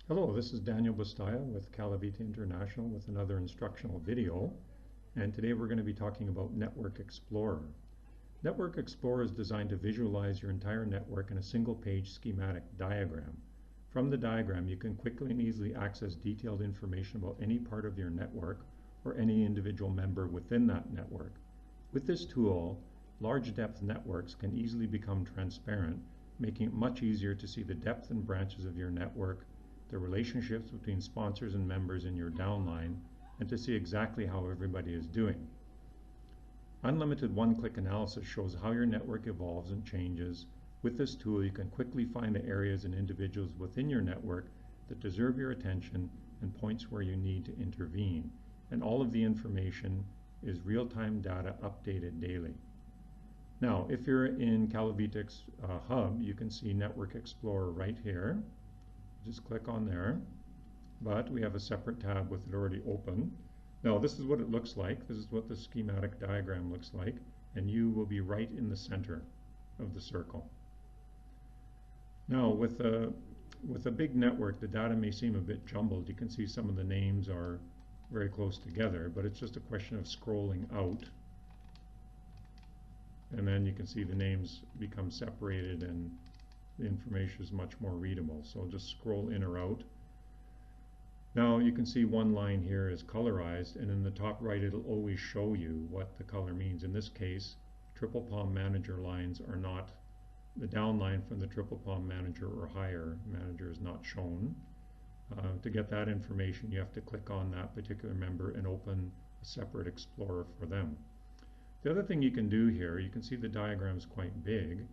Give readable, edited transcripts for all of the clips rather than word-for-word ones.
Hello, this is Daniel Bustaya with CaliVita International with another instructional video. And today we're going to be talking about Network Explorer. Network Explorer is designed to visualize your entire network in a single page schematic diagram. From the diagram, you can quickly and easily access detailed information about any part of your network or any individual member within that network. With this tool, large depth networks can easily become transparent, making it much easier to see the depth and branches of your network, the relationships between sponsors and members in your downline, and to see exactly how everybody is doing. Unlimited one-click analysis shows how your network evolves and changes. With this tool, you can quickly find the areas and individuals within your network that deserve your attention and points where you need to intervene. And all of the information is real-time data updated daily. Now, if you're in CaliVita Hub, you can see Network Explorer right here. Just click on there, but we have a separate tab with it already open. Now this is what it looks like. This is what the schematic diagram looks like, and you will be right in the center of the circle. Now with a big network, the data may seem a bit jumbled. You can see some of the names are very close together, but it's just a question of scrolling out, and then you can see the names become separated and the information is much more readable. So just scroll in or out. Now you can see one line here is colorized, and in the top right it'll always show you what the color means. In this case, triple palm manager lines are not, the downline from the triple palm manager or higher manager is not shown. To get that information, you have to click on that particular member and open a separate Explorer for them. The other thing you can do here, you can see the diagram is quite big,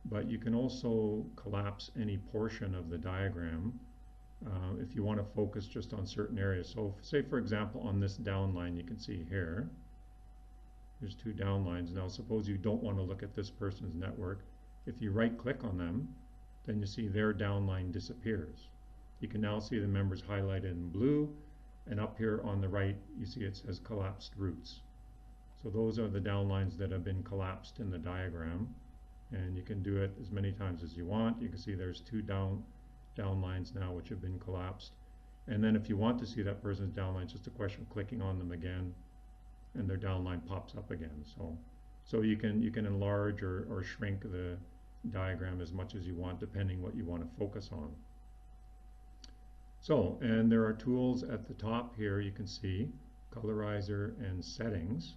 but you can also collapse any portion of the diagram if you want to focus just on certain areas. So say for example on this downline, you can see here, there's two downlines. Now suppose you don't want to look at this person's network. If you right click on them, then you see their downline disappears. You can now see the members highlighted in blue, and up here on the right you see it says collapsed routes. So those are the downlines that have been collapsed in the diagram. And you can do it as many times as you want. You can see there's two downlines now which have been collapsed. And then if you want to see that person's downline, it's just a question of clicking on them again, and their downline pops up again. So you can enlarge or shrink the diagram as much as you want, depending what you want to focus on. So, and there are tools at the top here. You can see Colorizer and Settings.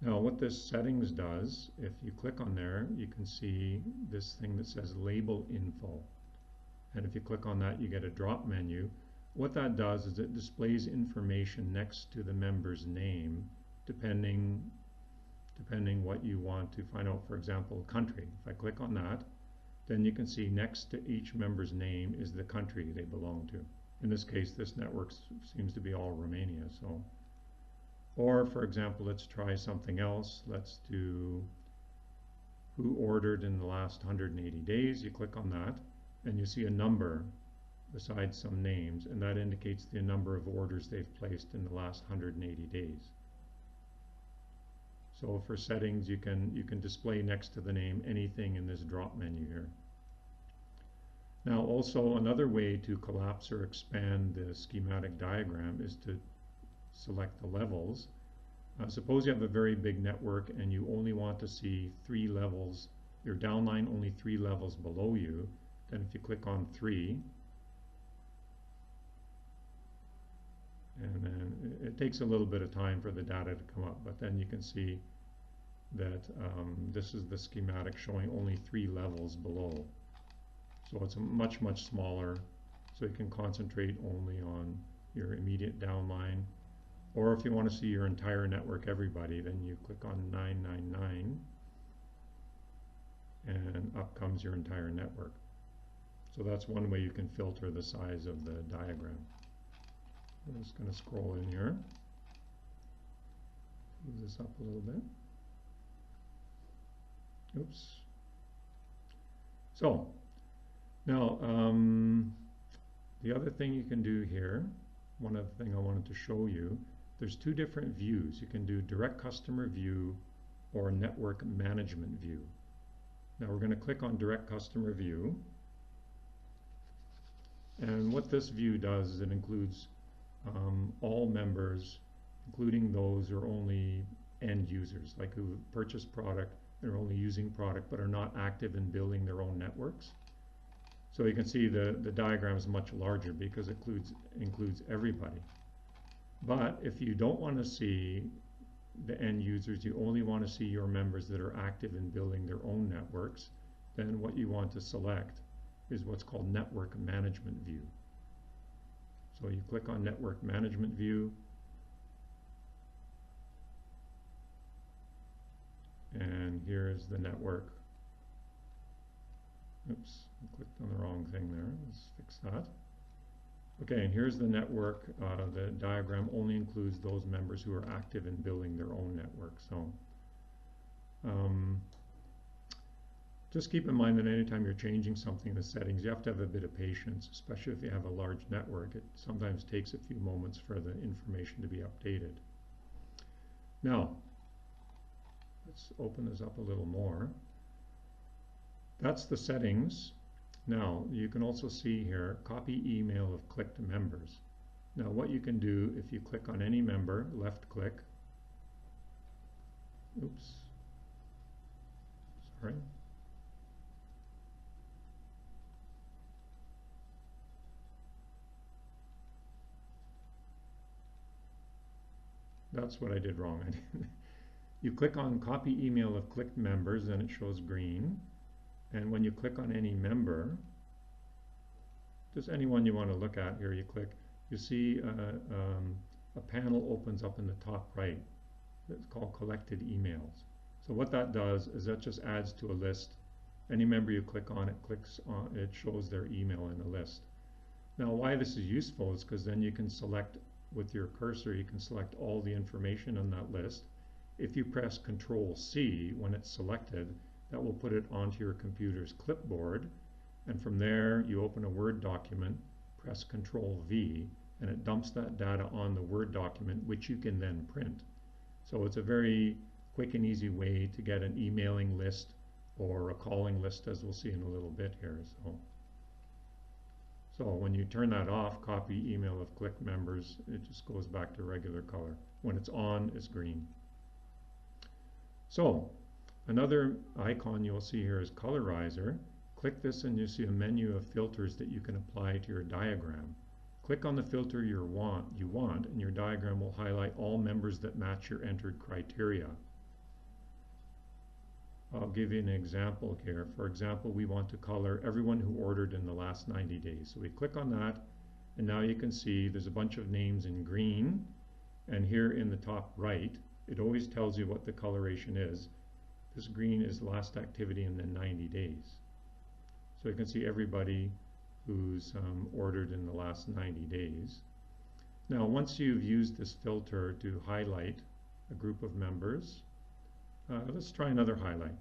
Now what this settings does, if you click on there, you can see this thing that says label info. And if you click on that, you get a drop menu. What that does is it displays information next to the member's name, depending what you want to find out. For example, country. If I click on that, then you can see next to each member's name is the country they belong to. In this case, this network seems to be all Romania. Or, for example, let's try something else. Let's do who ordered in the last 180 days. You click on that, and you see a number besides some names, and that indicates the number of orders they've placed in the last 180 days. So for settings, you can display next to the name anything in this drop menu here. Now, also another way to collapse or expand the schematic diagram is to select the levels. Suppose you have a very big network and you only want to see 3 levels, your downline only 3 levels below you. Then if you click on 3, and then it takes a little bit of time for the data to come up, but then you can see that this is the schematic showing only 3 levels below. So it's much smaller, so you can concentrate only on your immediate downline. Or if you want to see your entire network, everybody, then you click on 999, and up comes your entire network. So that's one way you can filter the size of the diagram. I'm just going to scroll in here, move this up a little bit. Oops. So now the other thing you can do here, one other thing I wanted to show you, there's 2 different views. You can do direct customer view or network management view. Now we're going to click on direct customer view, And what this view does is it includes all members, including those who are only end users, like who purchase product, they're only using product, but are not active in building their own networks. So you can see the diagram is much larger because it includes everybody. But if you don't want to see the end users, you only want to see your members that are active in building their own networks, then what you want to select is what's called Network Management View. So you click on Network Management View, and here's the network. Oops, I clicked on the wrong thing there. Let's fix that. Okay, and here's the network. The diagram only includes those members who are active in building their own network. So just keep in mind that anytime you're changing something in the settings, you have to have a bit of patience, especially if you have a large network. It sometimes takes a few moments for the information to be updated. Now, let's open this up a little more. That's the settings. Now, you can also see here, copy email of clicked members. Now, what you can do if you click on any member, left click. Oops. Sorry. That's what I did wrong. You click on copy email of clicked members, then it shows green. And when you click on any member, just anyone you want to look at here, you click, you see a panel opens up in the top right. It's called collected emails. So what that does is that just adds to a list. Any member you click on, it shows their email in a list. Now why this is useful is because then you can select with your cursor, you can select all the information on that list. If you press Control-C when it's selected, that will put it onto your computer's clipboard, and from there you open a Word document, press Control-V, and it dumps that data on the Word document, which you can then print. So it's a very quick and easy way to get an emailing list or a calling list, as we'll see in a little bit here. So when you turn that off, copy email of clicked members, it just goes back to regular color. When it's on, it's green. So another icon you'll see here is Colorizer. Click this and you see a menu of filters that you can apply to your diagram. Click on the filter you want and your diagram will highlight all members that match your entered criteria. I'll give you an example here. For example, we want to color everyone who ordered in the last 90 days. So we click on that, and now you can see there's a bunch of names in green, and here in the top right, it always tells you what the coloration is. This green is last activity in the 90 days. So you can see everybody who's ordered in the last 90 days. Now, once you've used this filter to highlight a group of members, let's try another highlight.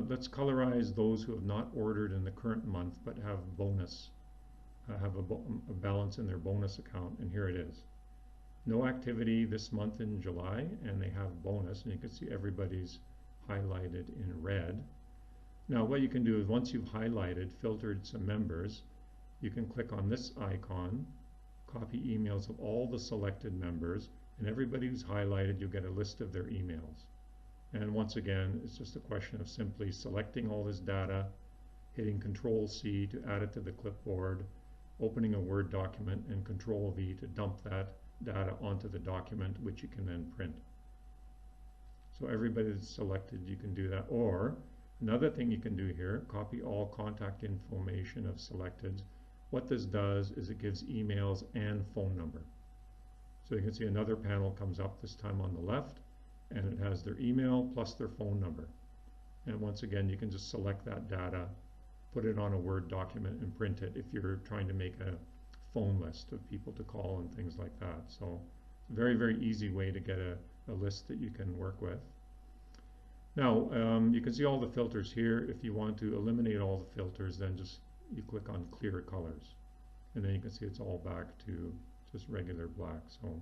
Let's colorize those who have not ordered in the current month but have a balance in their bonus account, and here it is. No activity this month in July, and they have bonus, and you can see everybody's highlighted in red. Now what you can do is once you've filtered some members, you can click on this icon, copy emails of all the selected members, and everybody who's highlighted, you'll get a list of their emails. And once again, it's just a question of simply selecting all this data, hitting Control-C to add it to the clipboard, opening a Word document, and Control-V to dump that data onto the document, which you can then print. So everybody that's selected, you can do that. Or another thing you can do here, copy all contact information of selected. What this does is it gives emails and phone number. So you can see another panel comes up, this time on the left, and it has their email plus their phone number. And once again, you can just select that data, put it on a Word document, and print it if you're trying to make a phone list of people to call and things like that. So it's a very, very easy way to get a list that you can work with. Now, you can see all the filters here. If you want to eliminate all the filters, then you click on Clear Colors. And then you can see it's all back to just regular black. So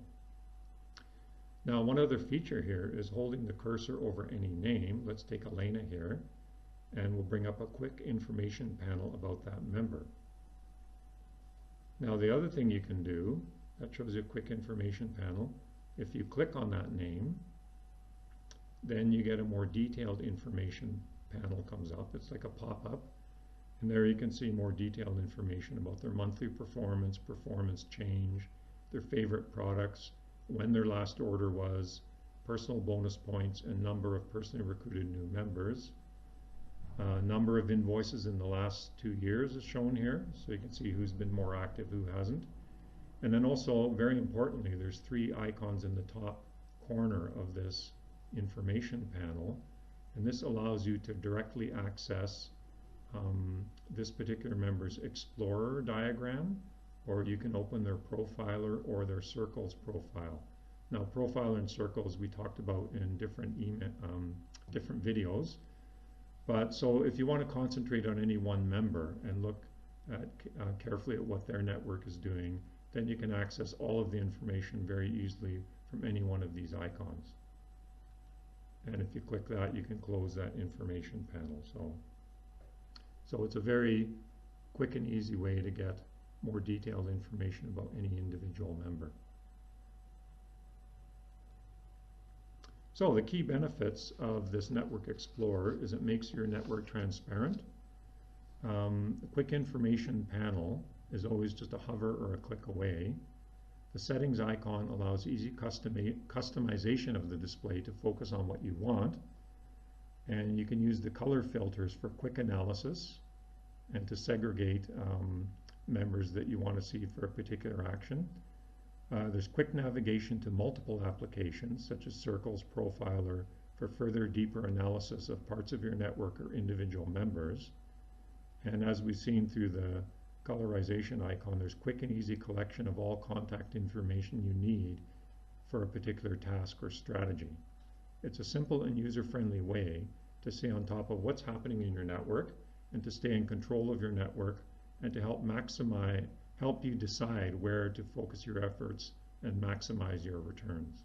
now one other feature here is holding the cursor over any name. Let's take Elena here, and we'll bring up a quick information panel about that member. Now the other thing you can do, that shows you a quick information panel. If you click on that name, then you get a more detailed information panel comes up. It's like a pop-up. And there you can see more detailed information about their monthly performance, performance change, their favorite products, when their last order was, personal bonus points, and number of personally recruited new members. Number of invoices in the last 2 years is shown here, so you can see who's been more active, who hasn't. And then also, very importantly, there's 3 icons in the top corner of this information panel, and this allows you to directly access this particular member's Explorer diagram, or you can open their Profiler or their Circles profile. Now, Profiler and Circles we talked about in different videos. But so if you want to concentrate on any one member and look at, carefully at what their network is doing, then you can access all of the information very easily from any one of these icons. And if you click that, you can close that information panel. So it's a very quick and easy way to get more detailed information about any individual member. So the key benefits of this Network Explorer is it makes your network transparent. The quick information panel is always just a hover or a click away. The settings icon allows easy customization of the display to focus on what you want. And you can use the color filters for quick analysis and to segregate members that you want to see for a particular action. There's quick navigation to multiple applications such as Circles, Profiler for further deeper analysis of parts of your network or individual members. And as we've seen through the colorization icon, there's quick and easy collection of all contact information you need for a particular task or strategy. It's a simple and user-friendly way to stay on top of what's happening in your network and to stay in control of your network and to help you decide where to focus your efforts and maximize your returns.